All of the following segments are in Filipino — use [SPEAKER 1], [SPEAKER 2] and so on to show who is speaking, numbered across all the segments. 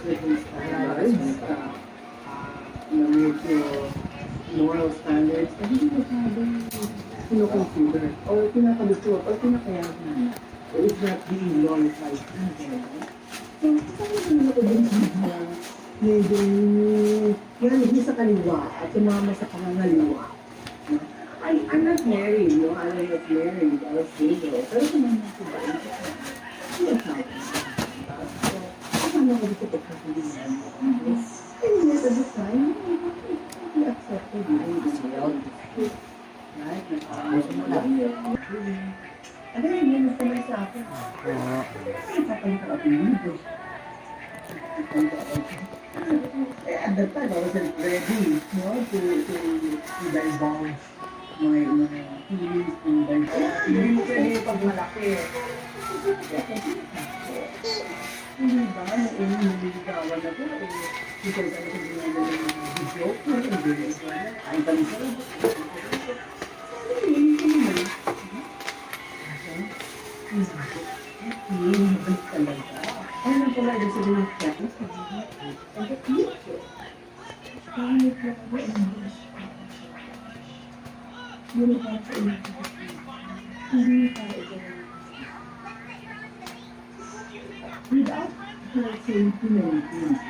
[SPEAKER 1] certain standards na medyo moral standards na hindi masyadong kinoconsider or pinakalusot or pinakayaman or is not being glorified either. So, saan naman ako din sa medyo yan sa kaliwa at sumama sa pangangaliwa. I'm not married, no? I'm not married. I was single. Pero sumama ko ba? Yes, so, ano ko dito pagkakaliwan? And yet, at the time, we accepted it. Right? Gusto mo lang. Ano yun, yun gusto mo sa akin? Ano papunta ako dito? At that time, I wasn't ready, no? To divulge my feelings, to divulge. Hindi mo pwede pag malaki. Hindi ba? Nililigawan ako. Because ano kung ginagawa ng video ko, ang tanong talaga. Ano pala yung sabihin ng practice? Ang dito. Pangit na ako English. Yun ang sa English. Hindi tayo without her saying too many things.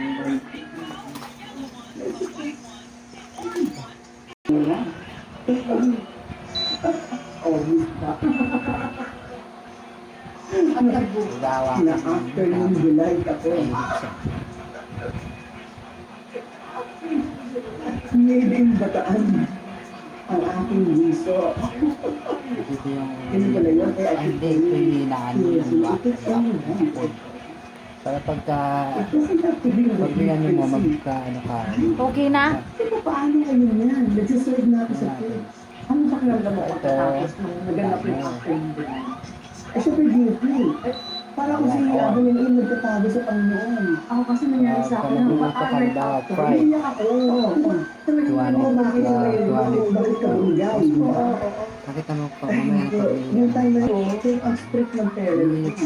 [SPEAKER 1] Ang nagbugawa na after yung delight ako. Made in Bataan ang aking gusto.
[SPEAKER 2] Ito yung
[SPEAKER 1] Hindi
[SPEAKER 2] ito yung hinaano yung bakit. Para pagka pagbigyan mo magka-ano ka.
[SPEAKER 3] Okay na?
[SPEAKER 1] Ito paano ngayon yan? Nagsiserve na ako sa food. Ano sa kinalaman mo pagkatapos ng naganap yung acting din? Eh, syempre guilty. Para ko si Abel yung nagtatago sa Panginoon. Ako kasi nangyari sa akin ng paan-art actor. Umiyak ako. Talagang ako bakit ka bumigay.
[SPEAKER 2] Nakita mo pa mamaya pag
[SPEAKER 1] Yung time na yun, ang strict ng parents.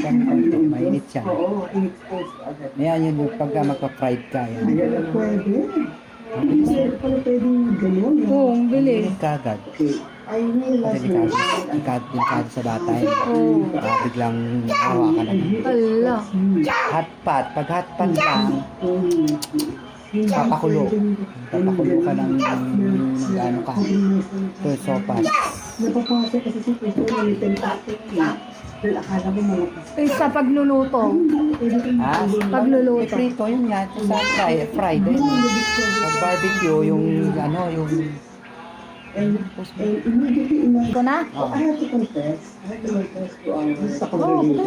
[SPEAKER 2] mainit siya.
[SPEAKER 1] Oo, in-expose ka agad.
[SPEAKER 2] Ayan yun yung pagka magpa-pride ka. Yan.
[SPEAKER 1] Ayan na pwede. Hindi pala pwedeng gano'n.
[SPEAKER 3] Oo, ang bilis.
[SPEAKER 2] Mainit ka agad.
[SPEAKER 1] Okay. I realize
[SPEAKER 2] Delikado sa bata yun. Biglang awa ka na.
[SPEAKER 3] Ala.
[SPEAKER 2] Hotpot. Pag hotpot lang, papakulo. Papakulo ka ng ano ka. So, sopas.
[SPEAKER 1] Napapasok kasi sa puso ng little acting niya. Dahil akala mo malakas.
[SPEAKER 3] Eh, sa pagluluto.
[SPEAKER 2] Ha?
[SPEAKER 3] Pagluluto.
[SPEAKER 2] Prito yun nga. Sa Friday. Pag barbecue, yung ano, yung
[SPEAKER 1] And immediately in my...
[SPEAKER 3] Ito na?
[SPEAKER 1] I have to confess to our sa congregation.